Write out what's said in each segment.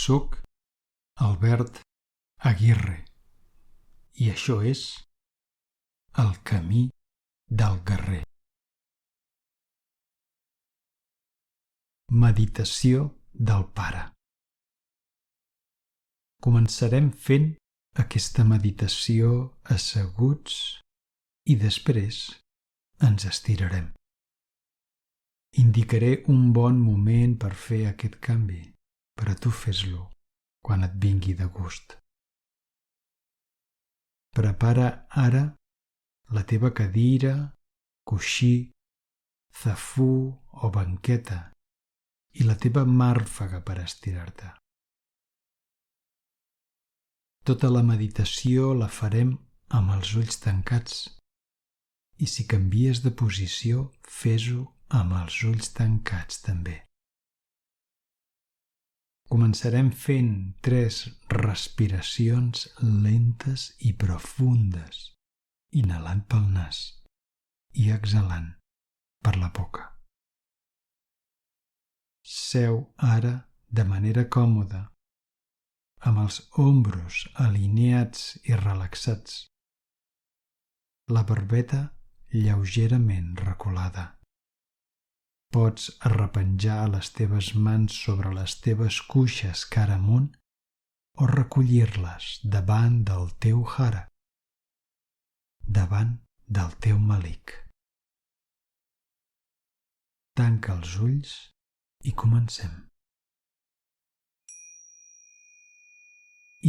Soc Albert Aguirre i això és El camí del guerrer. Meditació del Pare. Començarem fent aquesta meditació asseguts i després ens estirarem. Indicaré un bon moment per fer aquest canvi, però tu fes-lo quan et vingui de gust. Prepara ara la teva cadira, coixí, zafú o banqueta i la teva màrfega per estirar-te. Tota la meditació la farem amb els ulls tancats i si canvies de posició, fes-ho amb els ulls tancats també. Començarem fent 3 respiracions lentes i profundes, inhalant pel nas i exhalant per la boca. Seu ara de manera còmoda, amb els ombros alineats i relaxats, la barbeta lleugerament reculada. Pots arrepenjar les teves mans sobre les teves cuixes cara amunt o recollir-les davant del teu hara, davant del teu malik. Tanca els ulls i comencem.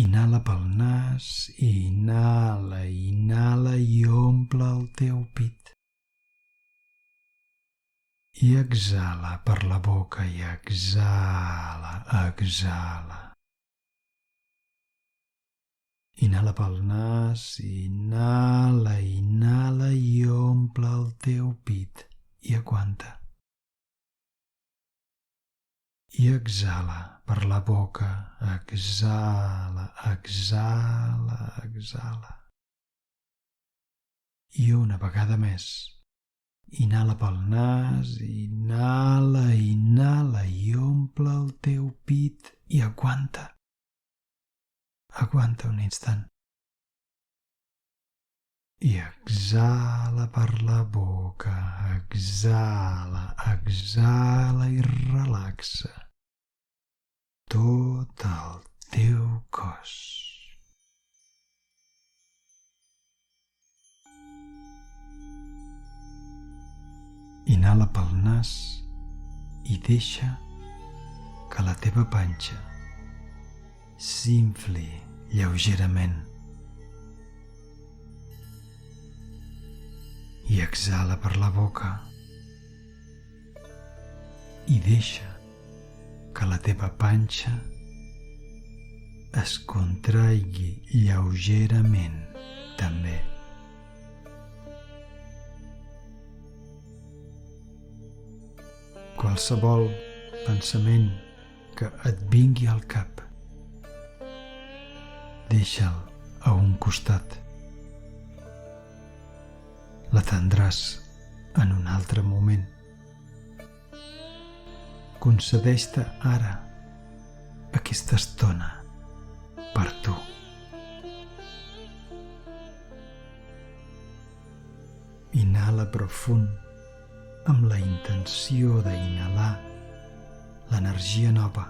Inhala pel nas, inhala i omple el teu pit. I exhala per la boca i exhala. Inhala pel nas, inhala i omple el teu pit i aguanta. I exhala per la boca, exhala. I una vegada més. Inhala pel nas, inhala i omple el teu pit i aguanta. Aguanta un instant. I exhala per la boca, exhala i relaxa tot el teu cos. Inhala pel nas i deixa que la teva panxa s'infli lleugerament. I exhala per la boca i deixa que la teva panxa es contraigui lleugerament també. Qualsevol pensament que et vingui al cap, deixa'l a un costat. L'atendràs en un altre moment. Concedeix-te ara aquesta estona per tu. Inhala profund amb la intenció d'inhalar l'energia nova,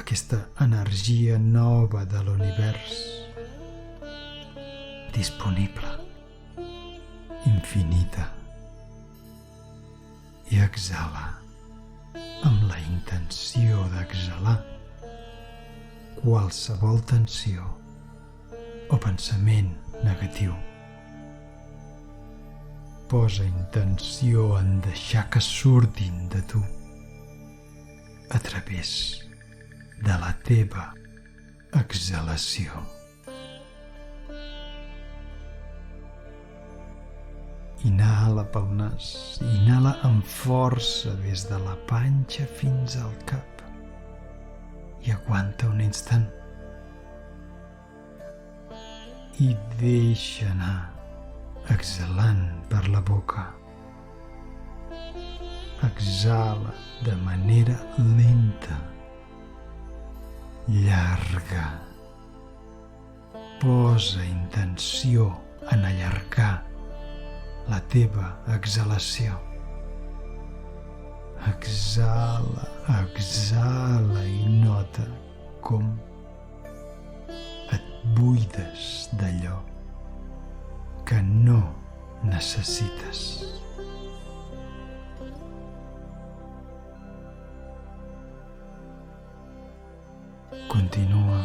aquesta energia nova de l'univers, disponible, infinita. I exhala amb la intenció d'exhalar qualsevol tensió o pensament negatiu. Posa intenció en deixar que surtin de tu a través de la teva exhalació. Inhala pel nas, inhala amb força des de la panxa fins al cap i aguanta un instant. I deixa anar, exhalant per la boca. Exhala de manera lenta llarga. Posa intenció en allargar la teva exhalació. Exhala, exhala i nota com et buides d'allò que no necessites. Continua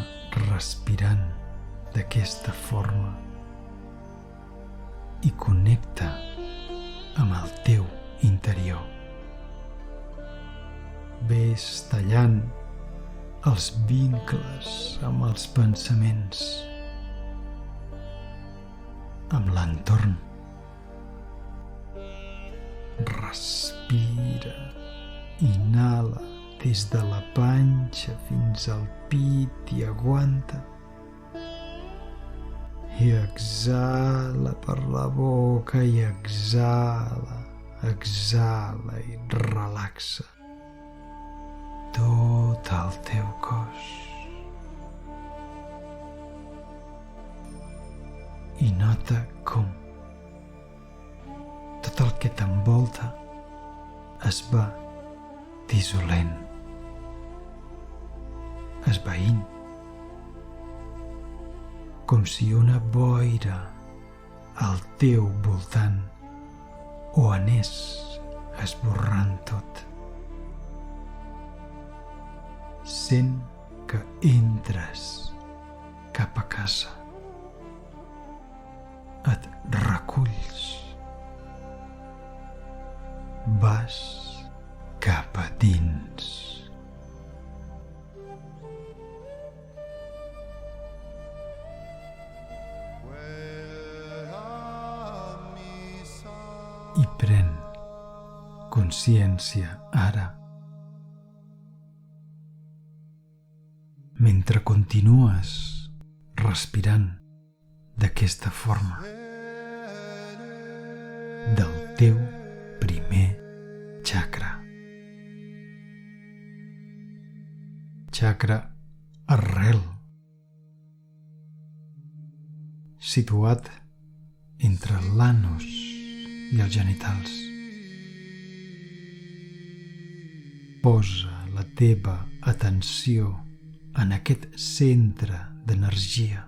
respirant d'aquesta forma i connecta amb el teu interior. Ves tallant els vincles amb els pensaments, amb l'entorn. Respira, inhala des de la panxa fins al pit i aguanta. I exhala per la boca i exhala, exhala i relaxa tot el teu cos. I nota com tot el que t'envolta es va dissolent, esvaint, com si una boira al teu voltant ho anés esborrant tot. Sent que entres cap a casa, et reculls, vas cap a dins. I pren consciència ara, mentre continues respirant d'aquesta forma, del teu primer chakra. Chakra arrel, situat entre l'anus i els genitals. Posa la teva atenció en aquest centre d'energia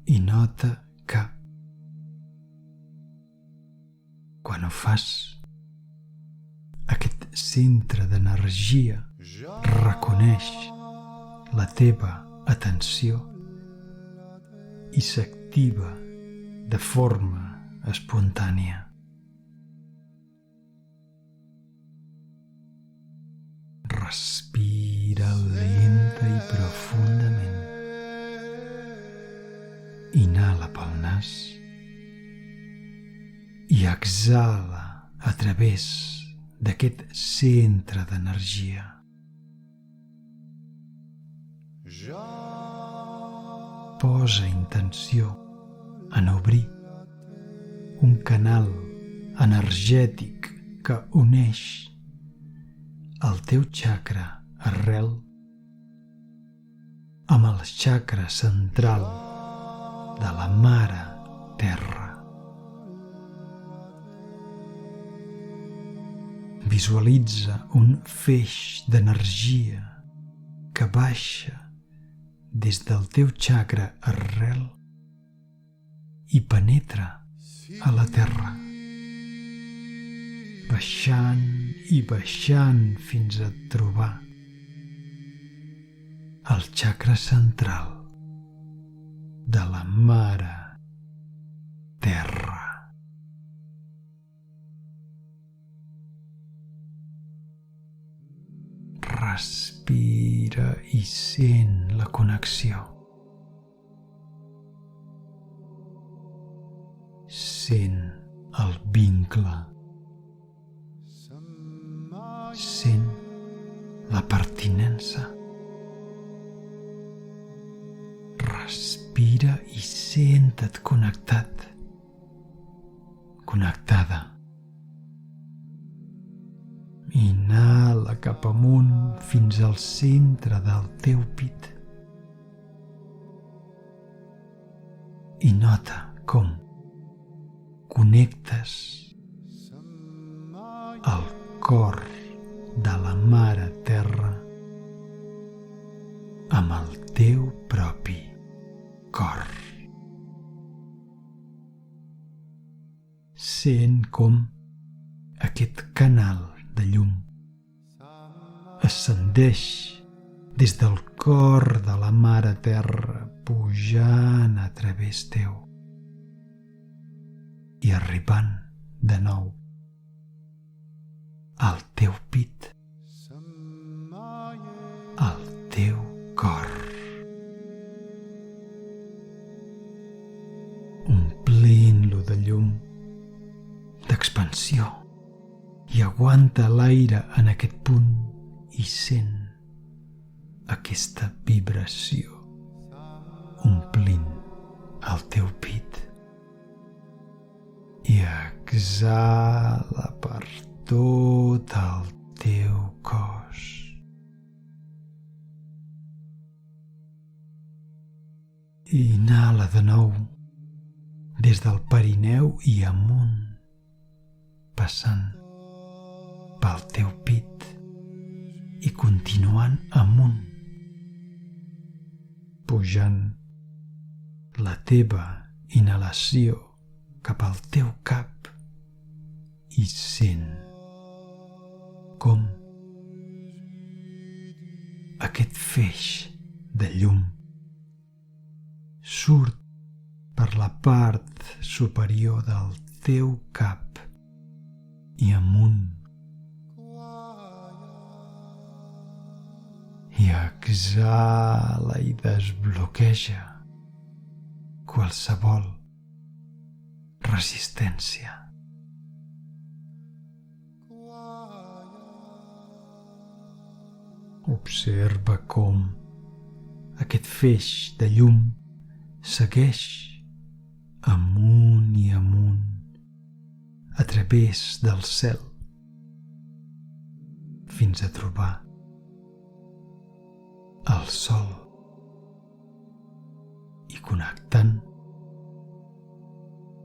i nota que, quan ho fas, aquest centre d'energia reconeix la teva atenció i s'activa de forma espontània. Respira lenta i profundament. Inhala pel nas i exhala a través d'aquest centre d'energia. Posa intenció en obrir un canal energètic que uneix el teu chakra arrel amb el chakra central de la Mare Terra. Visualitza un feix d'energia que baixa des del teu chakra arrel i penetra a la terra, baixant i baixant fins a trobar el chakra central de la Mare Terra. Respira i sent la connexió. Sent el vincle. Sent la pertinença. Respira i sent-te't connectat, connectada. Inhala exhala cap amunt fins al centre del teu pit. I nota com connectes el cor de la Mare Terra amb el teu propi cor. Sent com aquest canal de llum ascendeix des del cor de la Mare Terra, pujant a través teu i arribant de nou al teu pit, al teu cor. Omplint-lo de llum, d'expansió, i aguanta l'aire en aquest punt i sent aquesta vibració omplint el teu pit i exhala per tot el teu cos. I inhala de nou des del perineu i amunt, passant pel teu pit i continuant amunt, pujant la teva inhalació cap al teu cap i sent com aquest feix de llum surt per la part superior del teu cap i amunt, i exhala i desbloqueja qualsevol resistència. Observa com aquest feix de llum segueix amunt i amunt a través del cel fins a trobar el sol i connectant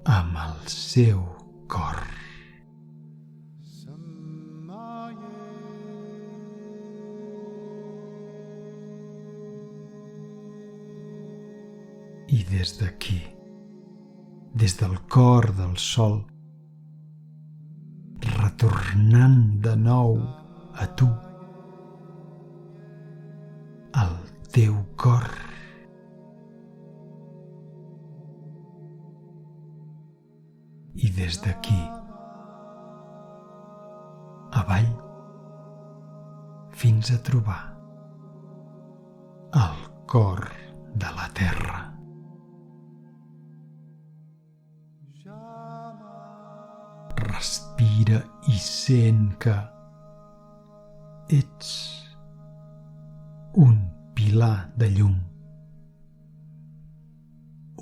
amb el seu cor. I des d'aquí, des del cor del sol, retornant de nou a tu, al teu cor, i des d'aquí avall fins a trobar el cor de la terra. Respira i sent que ets un pilar de llum,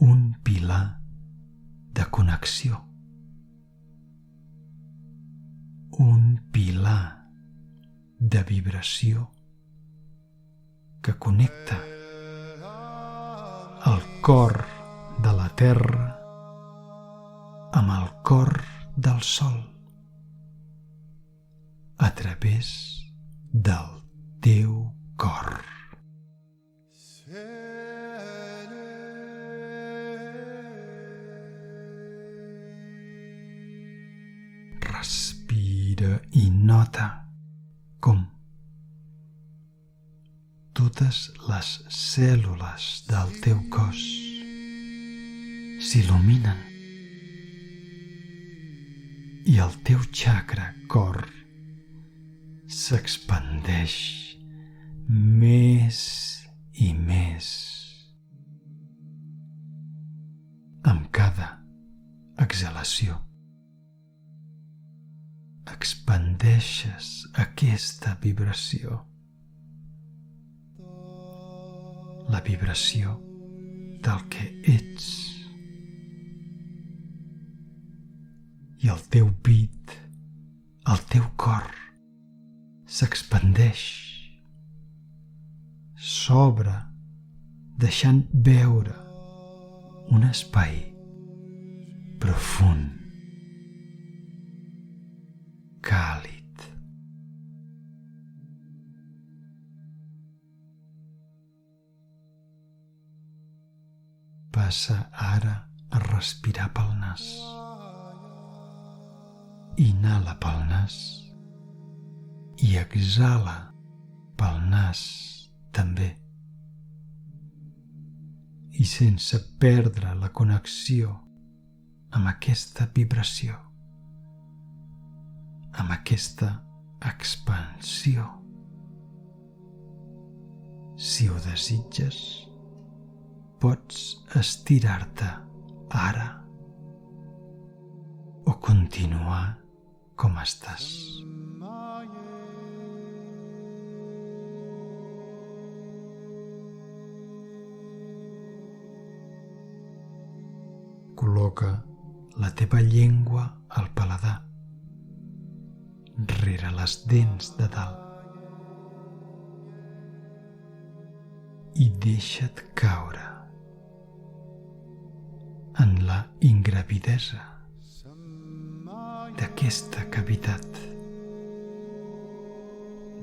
un pilar de connexió, un pilar de vibració que connecta el cor de la terra amb el cor del sol a través del teu cor. Respira i nota com totes les cèl·lules del teu cos s'il·luminen i el teu chakra cor s'expandeix més i més amb cada exhalació. Expandeixes aquesta vibració, la vibració del que ets, i el teu pit, el teu cor, s'expandeix, s'obre, deixant veure un espai profund, càlid. Passa ara a respirar pel nas. Inhala pel nas i exhala pel nas també. I sense perdre la connexió amb aquesta vibració, amb aquesta expansió. Si ho desitges, pots estirar-te ara o continuar com estàs. Col·loca la teva llengua al paladar, rere les dents de dalt, i deixa't caure en la ingravidesa d'aquesta cavitat,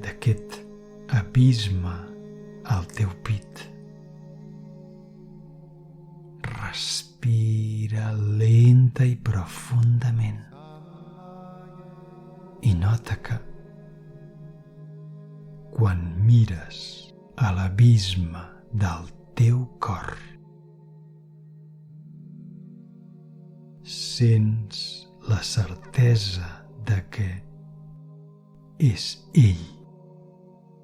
d'aquest abisme al teu pit. Respira lenta i profundament i nota que quan mires a l'abisme del teu cor sents la certesa de que és ell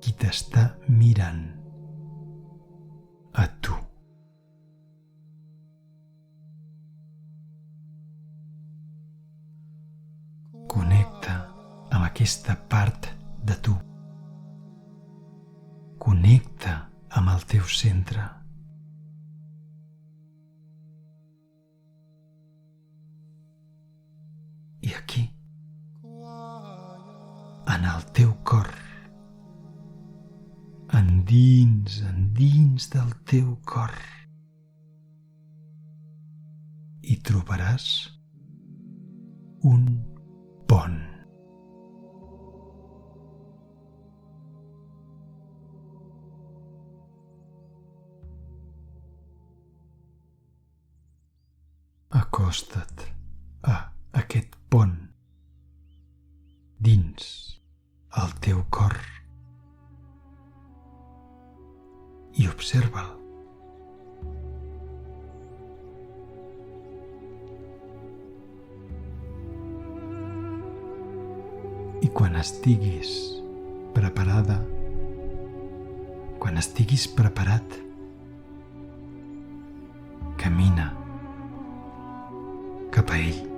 qui t'està mirant a tu. Connecta amb aquesta part de tu. Connecta amb el teu centre. I aquí, en el teu cor, endins del teu cor, hi trobaràs un pont. Acosta't a aquest pont dins el teu cor i observa'l. I quan estiguis preparada, quan estiguis preparat, camina cap a ell.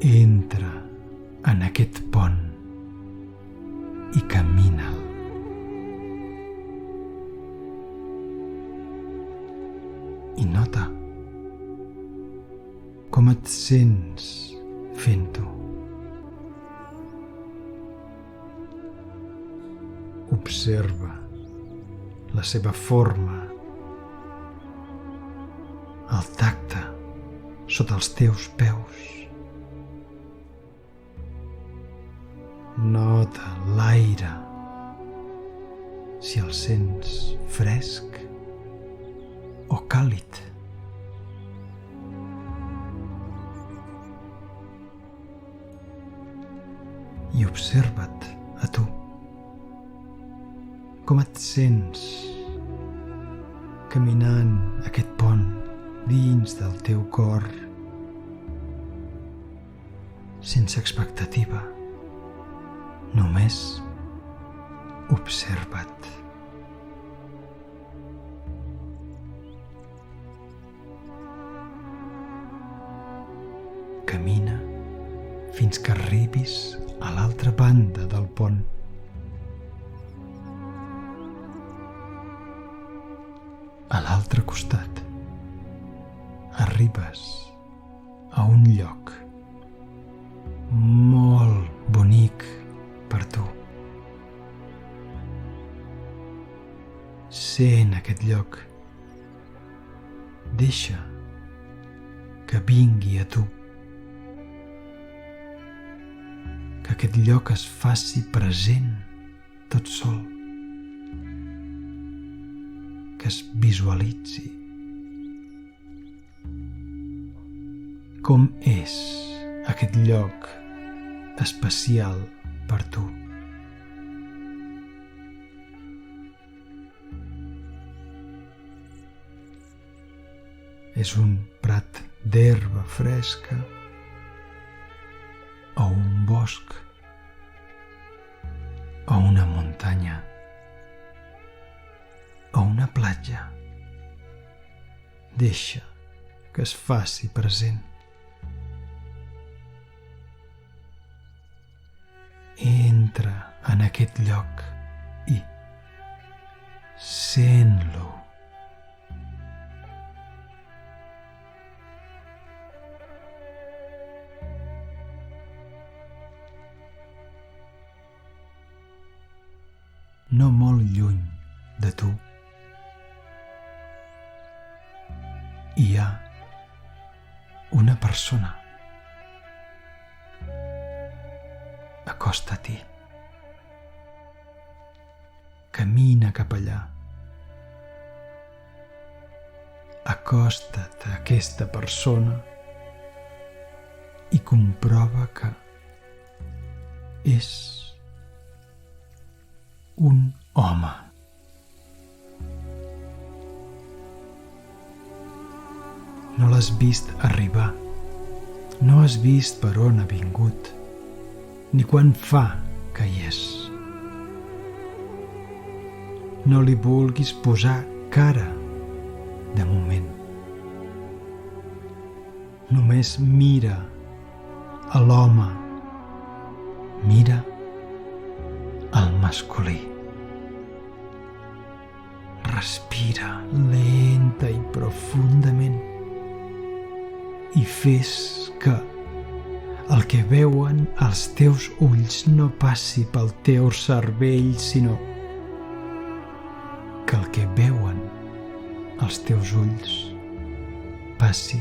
Entra en aquest pont i camina'l. I nota com et sents fent-ho. Observa la seva forma, el tacte sota els teus peus. Nota l'aire, si el sents fresc o càlid. I observa't a tu. Com et sents caminant aquest pont dins del teu cor, sense expectativa, només observa't. Camina fins que arribis a l'altra banda del pont. A l'altre costat arribes a un lloc molt bonic, per tu. Sent aquest lloc. Deixa que vingui a tu. Que aquest lloc es faci present tot sol. Que es visualitzi. Com és aquest lloc especial per tu? És un prat d'herba fresca o un bosc o una muntanya o una platja. Deixa que es faci present. Entra en aquest lloc i sent-lo. No molt lluny de tu hi ha una persona. Acosta-t'hi. Camina cap allà. Acosta't a aquesta persona i comprova que és un home. No l'has vist arribar, no has vist per on ha vingut, ni quan fa que hi és. No li vulguis posar cara de moment. Només mira a l'home, mira al masculí. Respira lenta i profundament i fes que el que veuen els teus ulls no passi pel teu cervell, sinó que el que veuen els teus ulls passi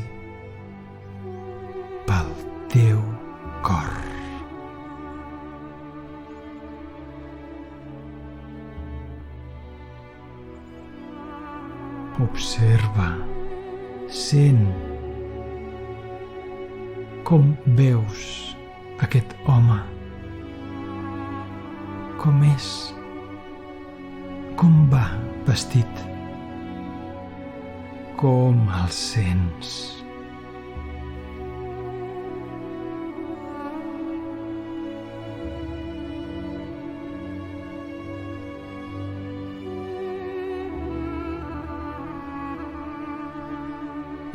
pel teu cor. Observa, sent com veus aquest home, com és, com va vestit, com el sents.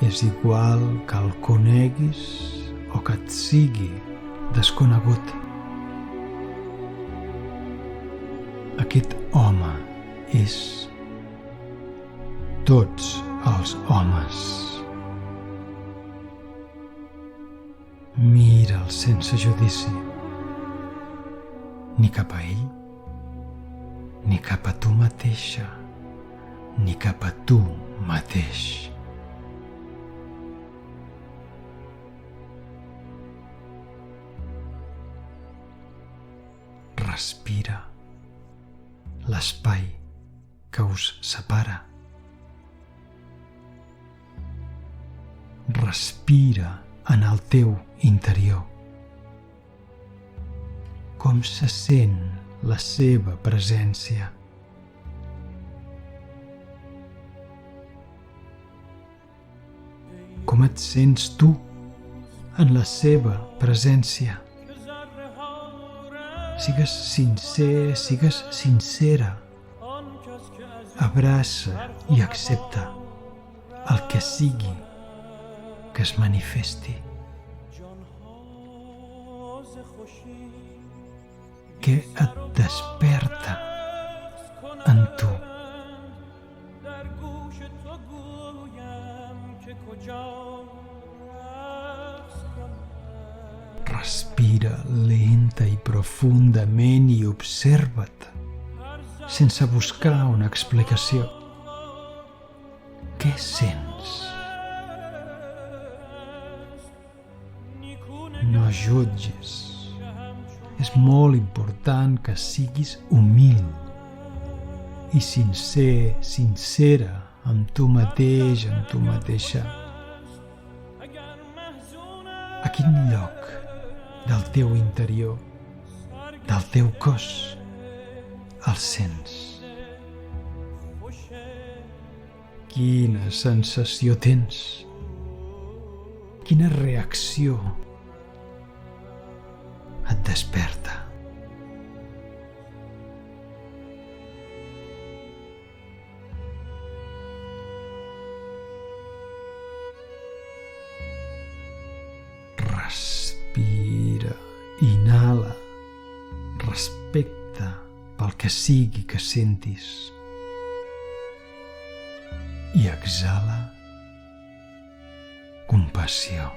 És igual que el coneguis o que et sigui desconegut. Aquest home és tots els homes. Mira'l sense judici, ni cap a ell, ni cap a tu mateixa, ni cap a tu mateix. Respira l'espai que us separa. Respira en el teu interior. Com se sent la seva presència. Com et sents tu en la seva presència. Sigues sincer, sigues sincera. Abraça i accepta el que sigui que es manifesti. Què et desperta en tu? Respira lenta i profundament i observa't, sense buscar una explicació. Què sents? No jutgis. És molt important que siguis humil i sincera amb tu mateix, amb tu mateixa. A quin lloc del teu interior, del teu cos, el sents? Quina sensació tens? Quina reacció et desperta? Respira, inhala, respecte pel que sigui que sentis i exhala compassió.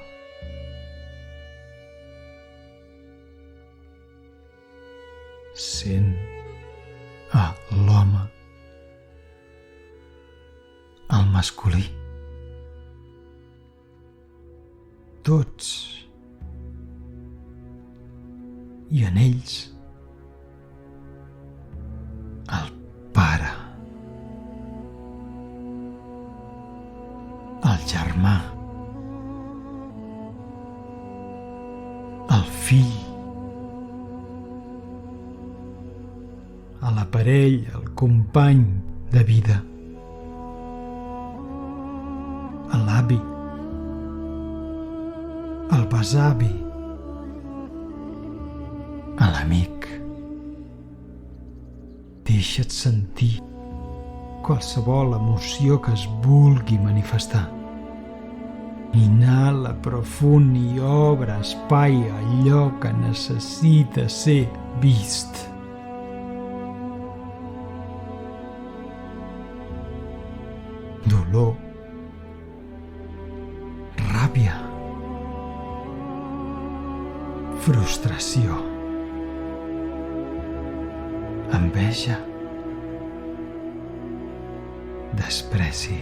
Sent a l'home, el masculí. Tots i en ells el pare, el germà, el fill, a la parella, el company de vida, a l'avi, al besavi, a l'amic. Deixa't sentir qualsevol emoció que es vulgui manifestar. Inhala profund i obre espai a allò que necessita ser vist. Dolor, ràbia, frustració, enveja, despreci,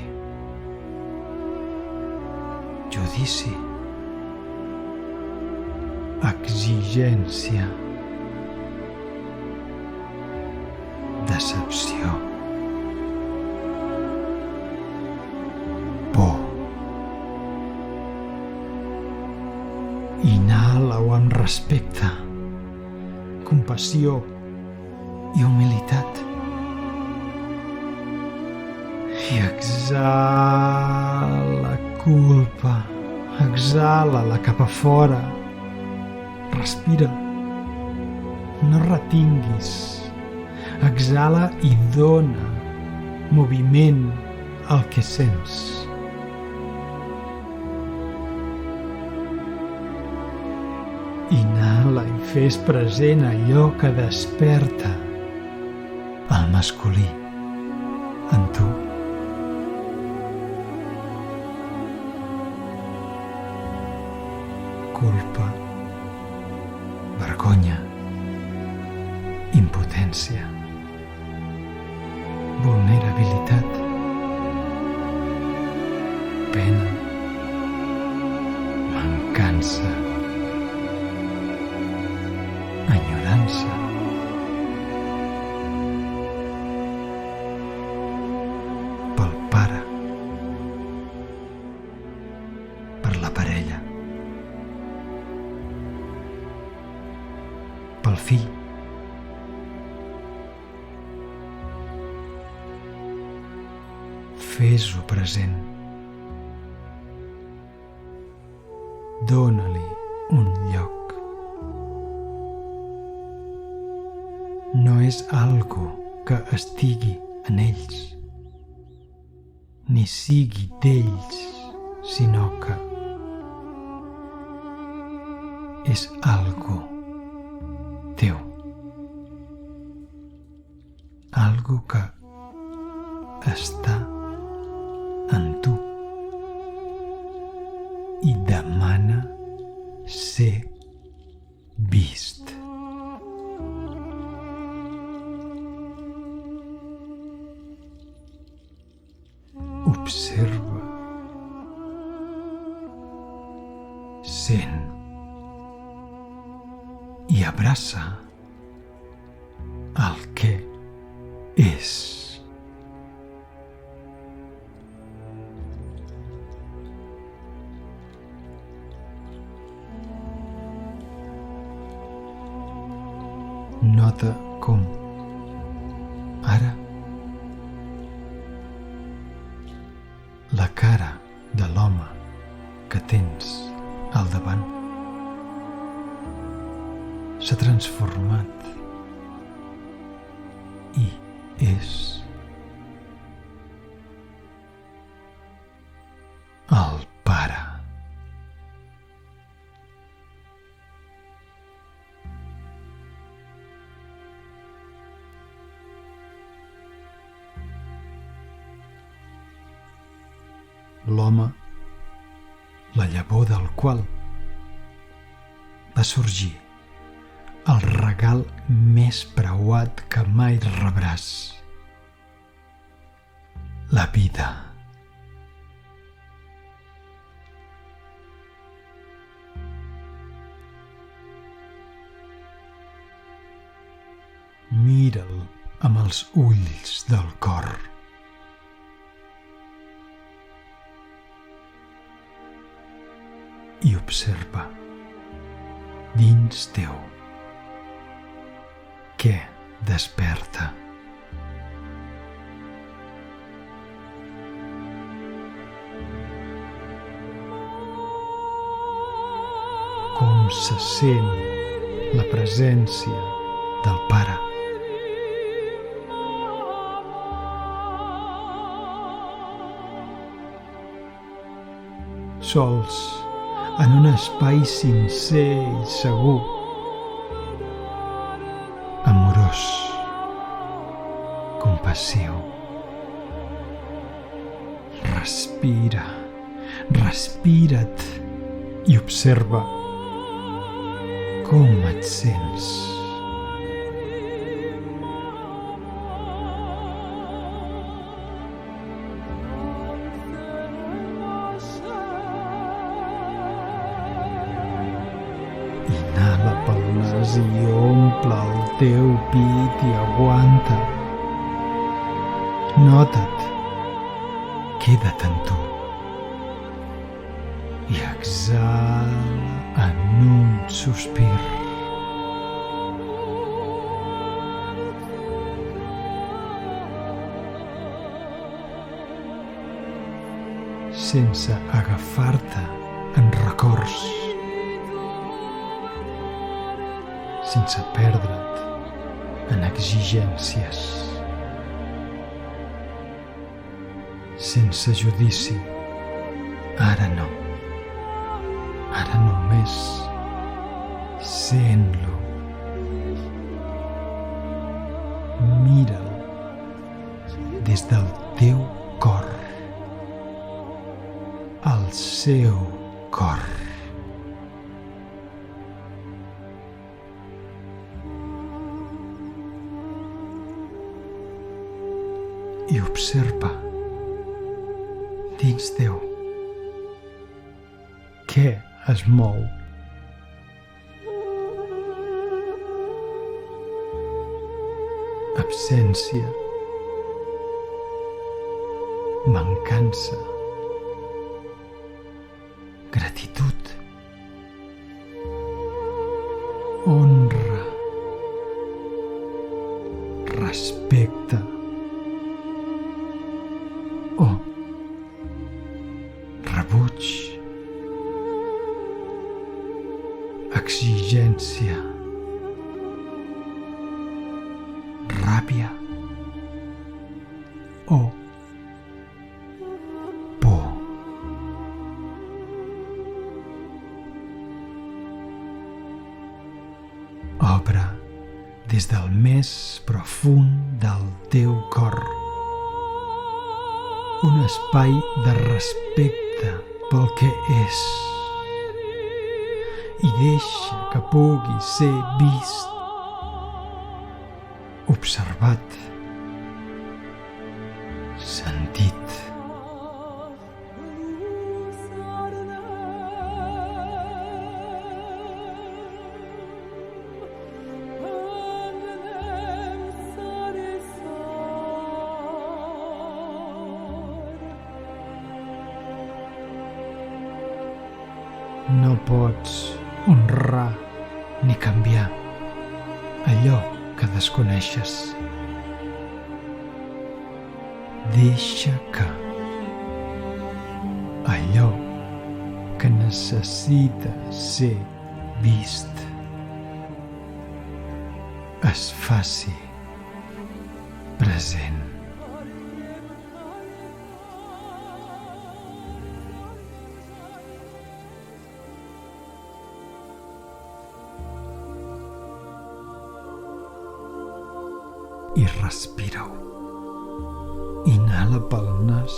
judici, exigència, decepció, por. Inhala-ho amb respecte, compassió i humilitat. I exhala culpa, exhala-la cap a fora. Respira, no retinguis, exhala i dona moviment al que sents. Inhala i fes present allò que desperta el masculí en tu. Culpa, vergonya, impotència, vulnerabilitat, pena, mancança, enyorança, pel pare, per la parella, pel fill, fes-ho present, dóna-li un lloc. No és algo que estigui en ells, ni sigui d'ells, sinó que és algo teu, algo que està en tu i demana ser observa, sent i abraça el que és. Nota com ara la cara de l'home que tens al davant s'ha transformat i és el pare. L'home, la llavor del qual va sorgir el regal més preuat que mai rebràs, la vida. Mira'l amb els ulls del cor. I observa dins teu què desperta. Com se sent la presència del Pare. Sols en un espai sincer i segur, amorós, compassiu. Respira, respira't i observa com et sents. Inhala pel nas i omple el teu pit i aguanta. Nota't, queda't en tu i exhala en un sospir. Sense agafar-te en records, sense perdre't en exigències, sense judici. Ara no, ara només sent-lo. Mira'l des del teu cor, al seu cor. I observa dins teu què es mou. Absència, mancança, gratitud, honra, respecte o rebuig, exigència, ràbia o por. Obre des del més profund del teu cor un espai de respecte pel que és i deixa que pugui ser vist, observat, sentit. No pots honrar ni canviar allò que desconeixes. Deixa que allò que necessita ser vist es faci present. I respira-ho. Inhala pel nas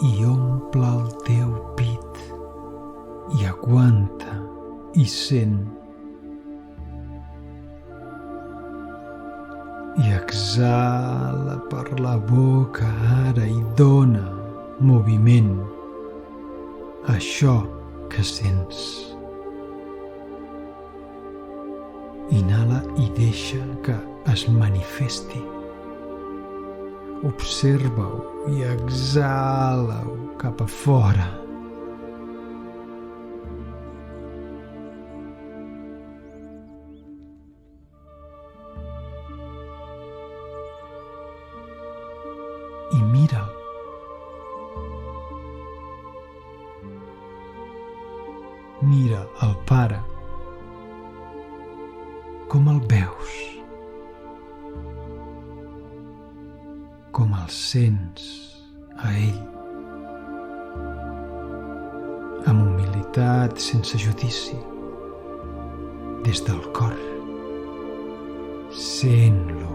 i omple el teu pit i aguanta i sent. I exhala per la boca ara i dona moviment a això que sents. Inhala i deixa que es manifesti. Observa-ho i exhala-ho cap a fora. I mira'l. Mira el pare. Com el veus? Com el sents a ell? Amb humilitat, sense judici, des del cor. Sent-lo.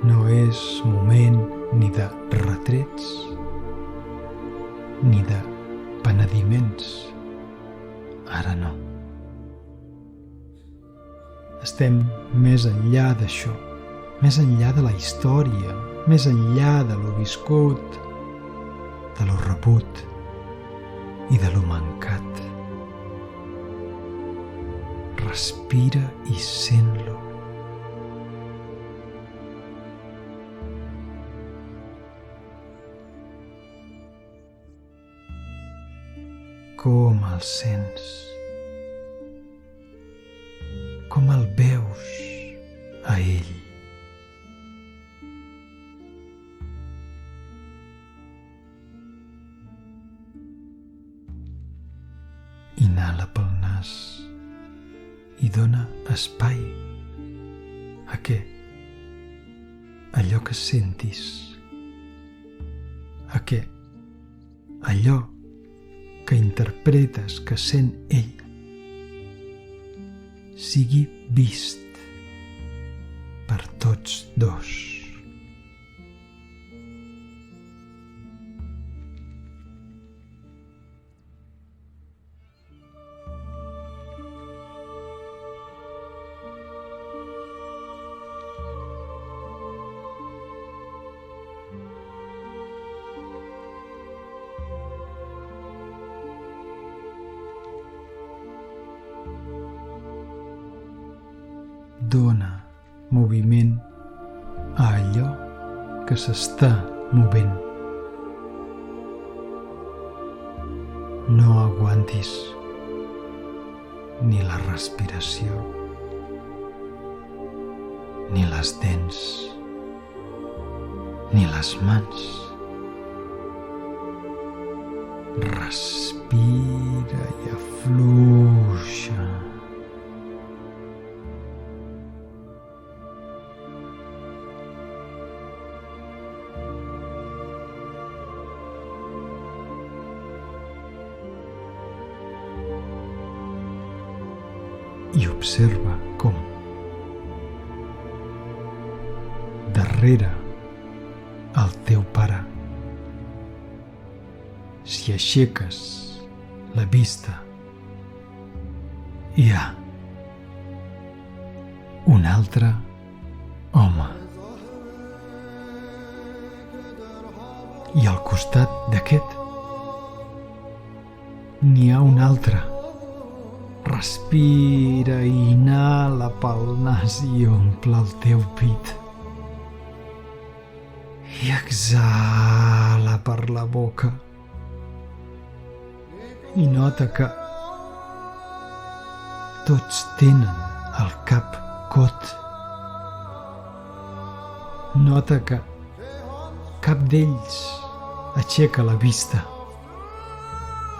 No és moment ni de retrets ni de penediments. Ara no. Estem més enllà d'això, més enllà de la història, més enllà de lo viscut, de lo rebut i de lo mancat. Respira i sent-lo. Com el sents? Com el veus a ell? Inhala pel nas i dona espai a què? Allò que sentis. A què? Allò que interpretes que sent ell sigui vist per tots dos. Dona moviment a allò que s'està movent. No aguantis ni la respiració, ni les dents, ni les mans. Respira i afluixa. I observa com darrere el teu pare, si aixeques la vista, hi ha un altre home. I al costat d'aquest n'hi ha un altre. Respira i inhala pel nas i omple el teu pit. i exhala per la boca. I nota que tots tenen el cap cot. Nota que cap d'ells aixeca la vista.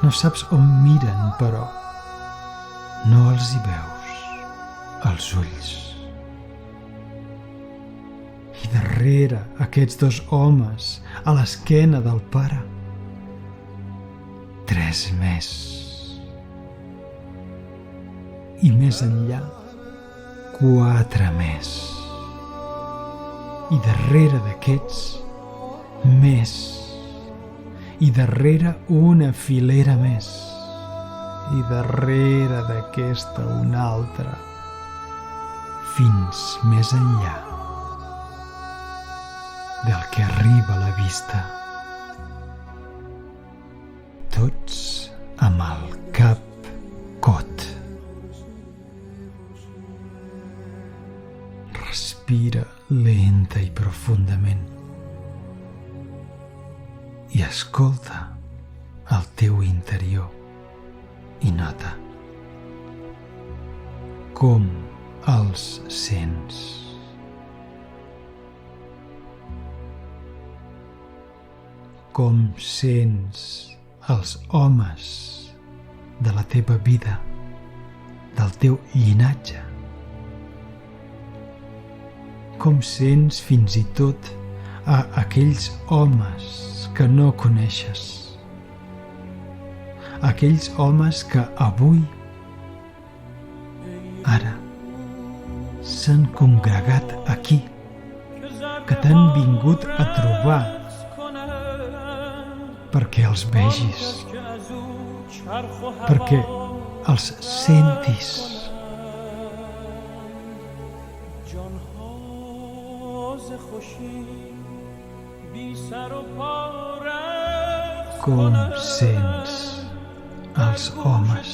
No saps on miren, però no els hi veus els ulls. I darrere aquests dos homes, a l'esquena del pare, 3 més. I més enllà, 4 més. I darrere d'aquests, més. I darrere una filera més. I darrere d'aquesta una altra, fins més enllà del que arriba a la vista. Tots amb el cap cot. Respira lenta i profundament i escolta el teu interior i nota com els sents. Com sents els homes de la teva vida, del teu llinatge. Com sents fins i tot a aquells homes que no coneixes. Aquells homes que avui, ara, s'han congregat aquí, que t'han vingut a trobar perquè els vegis, perquè els sentis. Com sents els homes?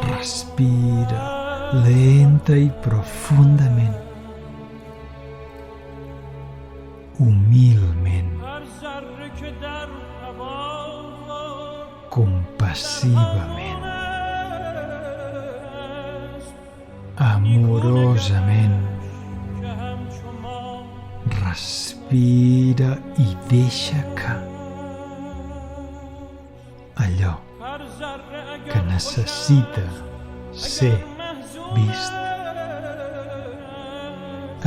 Respira lenta i profundament, humilment, compassivament, amorosament. Respira i deixa que allò que necessita ser vist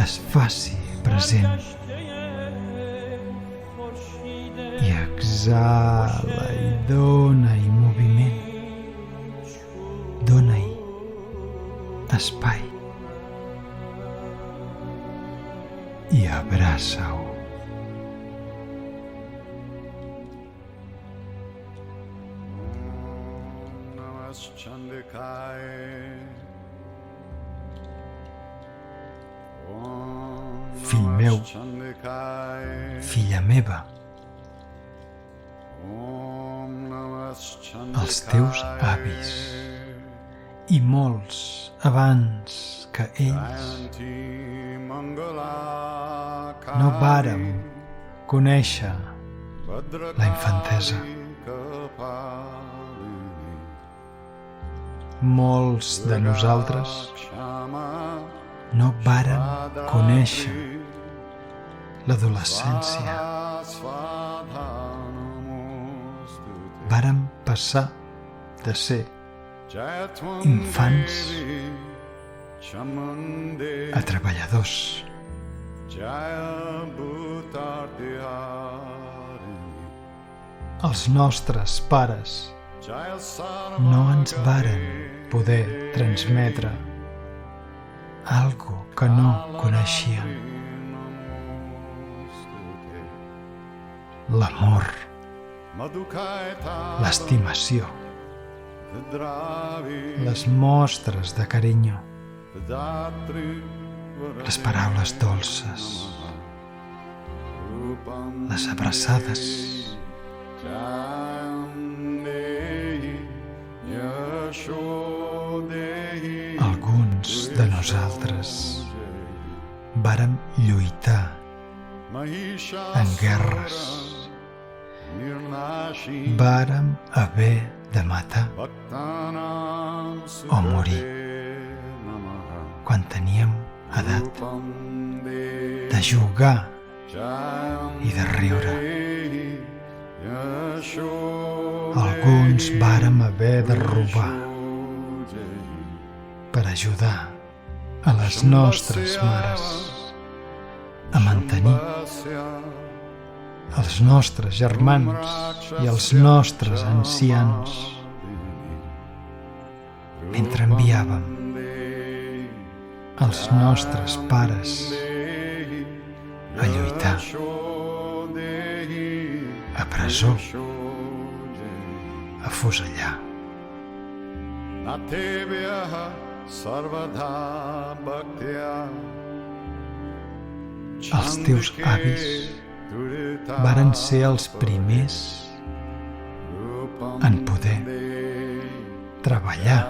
es faci present. I exhala i dona-hi moviment. Dona-hi espai. I abraça-ho. Fill meu, filla meva, els teus avis i molts abans que ells no vàrem conèixer la infantesa. Molts de nosaltres no vàrem conèixer l'adolescència. Vàrem passar de ser infants a treballadors. Els nostres pares no ens varen poder transmetre algo que no coneixíem. L'amor, l'estimació, les mostres de carinyo, les paraules dolces, les abraçades. Alguns de nosaltres vàrem lluitar en guerres. Vàrem haver de matar o morir quan teníem edat de jugar i de riure. Alguns vàrem haver de robar per ajudar a les nostres mares a mantenir els nostres germans i els nostres ancians mentre enviàvem els nostres pares a lluitar a presó, a fusellar. Els teus avis varen ser els primers en poder treballar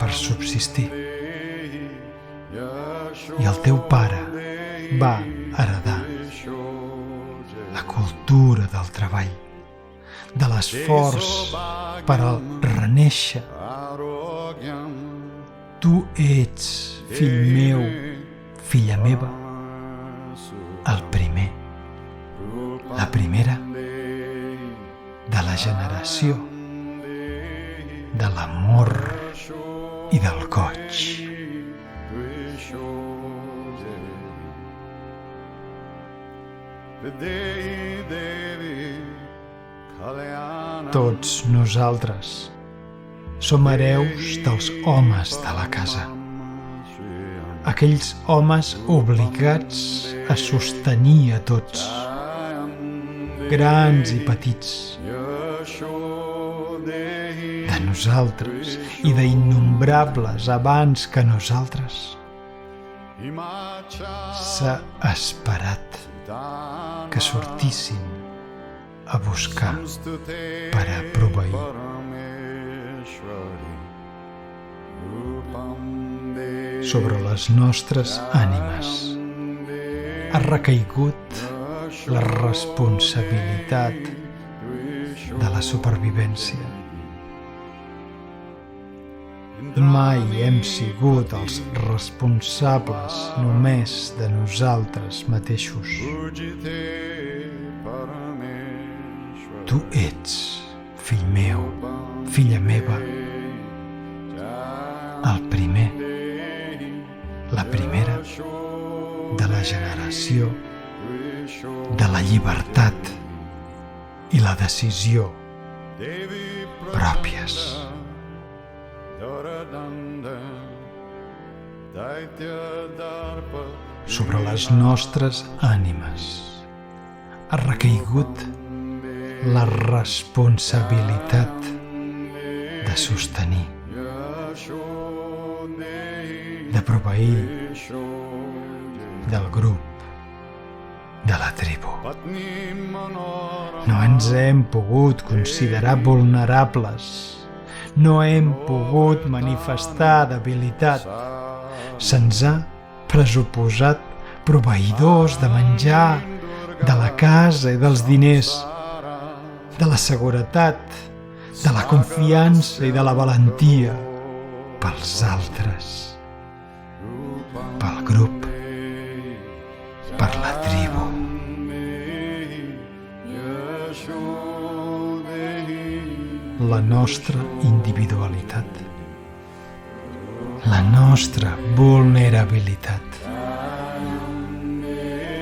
per subsistir. I el teu pare va heredar la cultura del treball, de l'esforç per al renéixer. Tu ets, fill meu, filla meva, el primer, la primera de la generació de l'amor i del goig. Tots nosaltres som hereus dels homes de la casa, aquells homes obligats a sostenir a tots, grans i petits, de nosaltres i d'innombrables abans que nosaltres. S'ha esperat que sortissin a buscar per a proveir. Sobre les nostres ànimes ha recaigut la responsabilitat de la supervivència. Mai hem sigut els responsables només de nosaltres mateixos. Tu ets, fill meu, filla meva, el primer, la primera de la generació de la llibertat i la decisió pròpies. Sobre les nostres ànimes ha recaigut la responsabilitat de sostenir, de proveir del grup, de la tribu. No ens hem pogut considerar vulnerables, no hem pogut manifestar debilitat. Se'ns ha pressuposat proveïdors de menjar, de la casa i dels diners, de la seguretat, de la confiança i de la valentia pels altres, pel grup, per la tribu. La nostra individualitat, la nostra vulnerabilitat,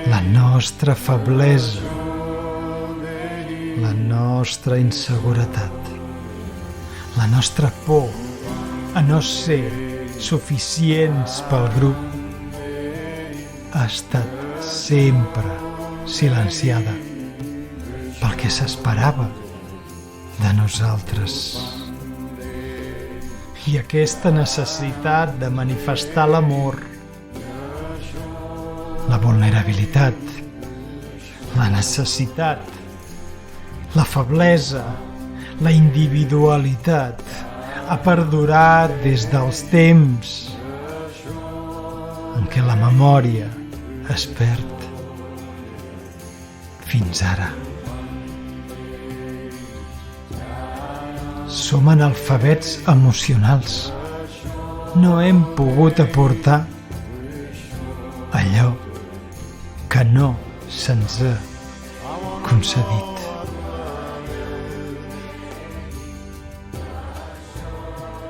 la nostra feblesa, la nostra inseguretat, la nostra por a no ser suficients pel grup ha estat sempre silenciada pel que s'esperava de nosaltres. I aquesta necessitat de manifestar l'amor, la vulnerabilitat, la necessitat, la feblesa, la individualitat ha perdurat des dels temps en què la memòria es perd. fins ara. Som analfabets emocionals. No hem pogut aportar allò que no se'ns ha concedit.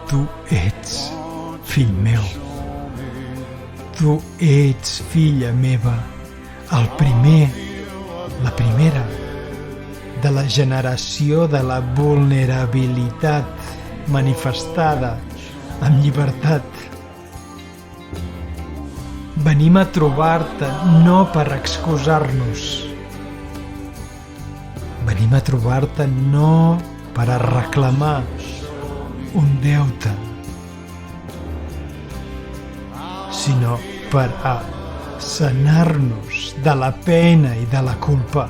Tu ets fill meu. Tu ets filla meva, el primer, la primera de la generació de la vulnerabilitat manifestada amb llibertat. Venim a trobar-te no per excusar-nos. Venim a trobar-te no per a reclamar un deute, sinó per a sanar-nos de la pena i de la culpa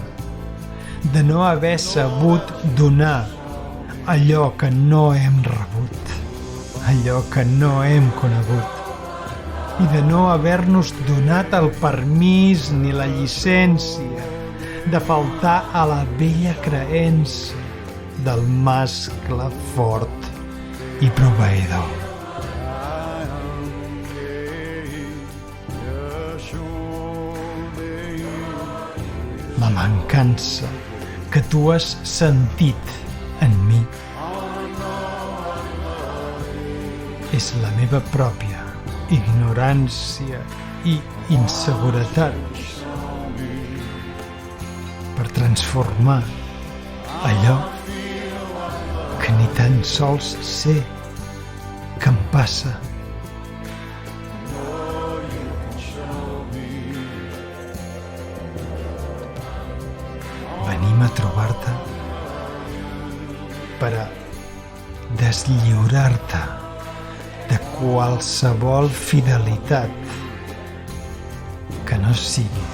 de no haver sabut donar allò que no hem rebut, allò que no hem conegut, i de no haver-nos donat el permís ni la llicència de faltar a la vella creença del mascle fort i proveïdor. La mancança que tu has sentit en mi és la meva pròpia ignorància i inseguretat per transformar allò que ni tan sols sé que em passa. Venim a trobar-te per a deslliurar-te de qualsevol fidelitat que no sigui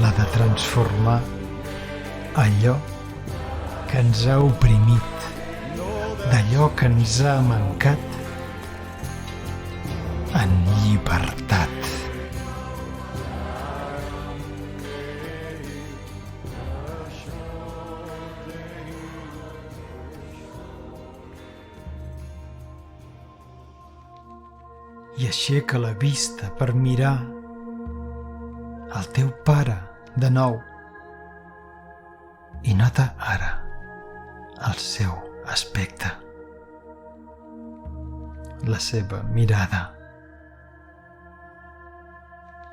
la de transformar allò que ens ha oprimit, d'allò que ens ha mancat, en llibertat. I aixeca la vista per mirar el teu pare de nou i nota ara el seu aspecte, la seva mirada.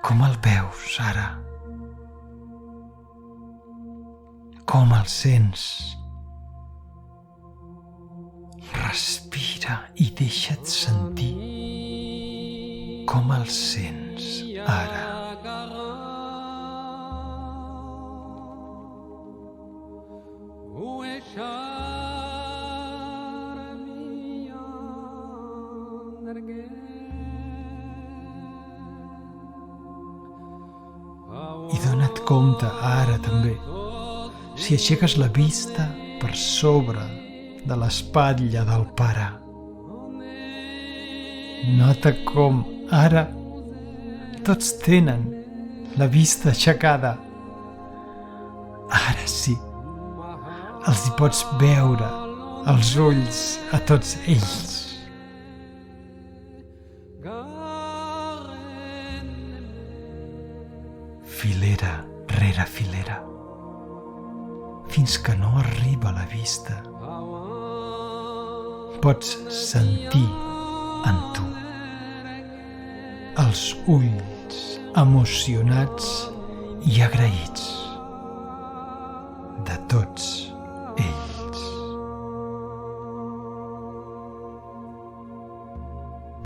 Com el veus ara? Com el sents? Respira i deixa't sentir. Com el sents ara? I dona't compte ara també, si aixeques la vista per sobre de l'espatlla del pare. Nota com ara tots tenen la vista aixecada. Ara sí, els hi pots veure els ulls a tots ells. Filera rere filera, fins que no arriba la vista. Pots sentir en tu els ulls emocionats i agraïts de tots ells,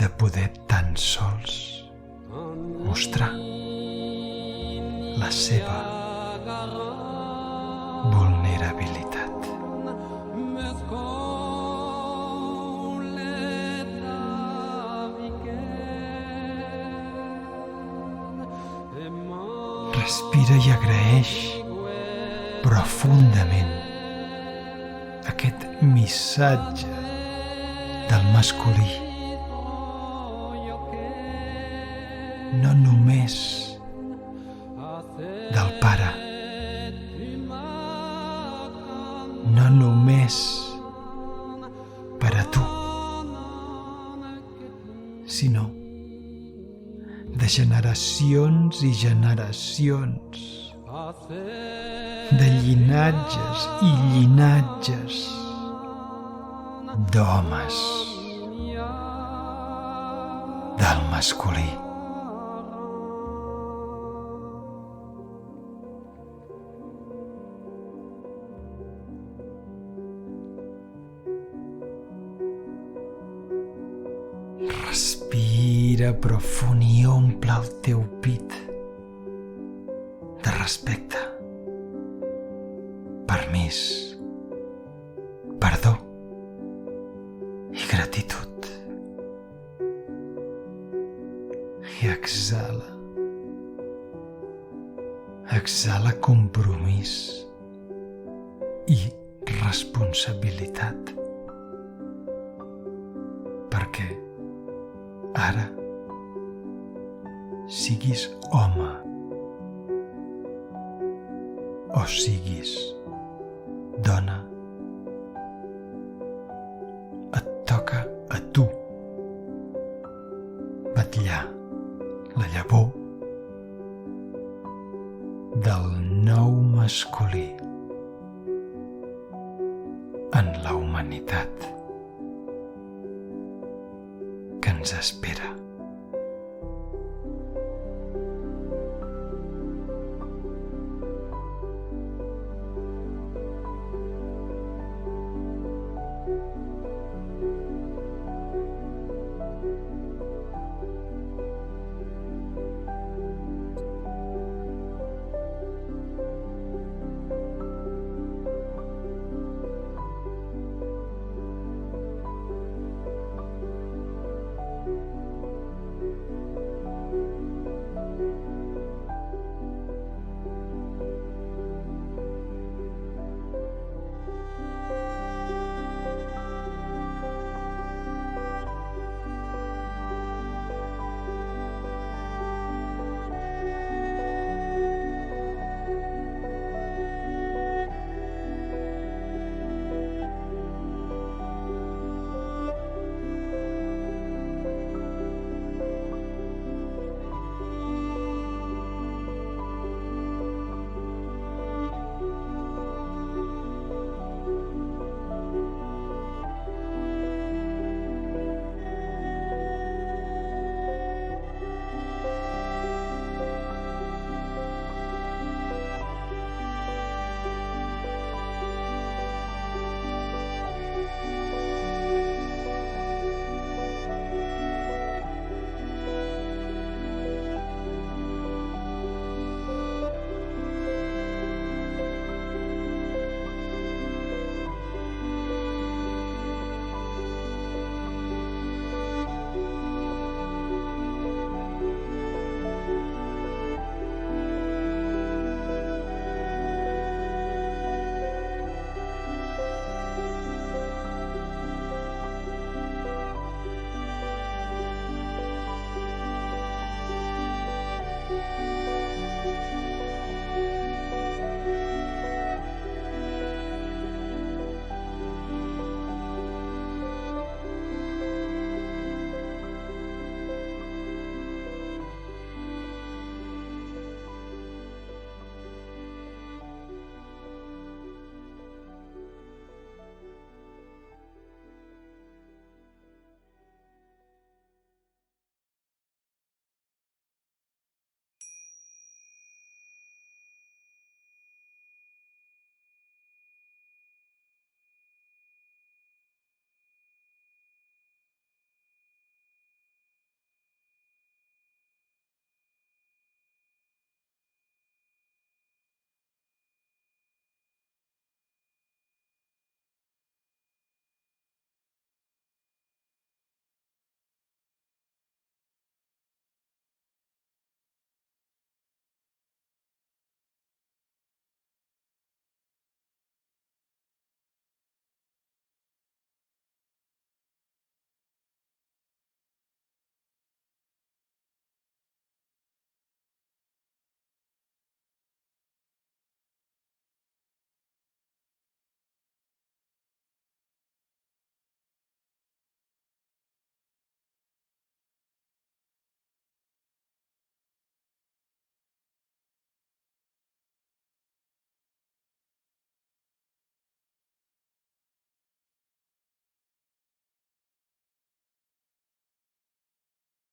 de poder tan sols mostrar la seva vulnerabilitat. Respira i agraeix profundament aquest missatge del masculí. No només del Pare, no només per a tu, sinó de generacions i generacions, de llinatges i llinatges d'homes del masculí. Respira profund i omple el teu pit de respecte, permís, perdó i gratitud. I exhala. Exhala compromís i responsabilitat. Perquè ara siguis home o siguis dona, et toca a tu vetllar la llavor del nou masculí en la humanitat que ens espera.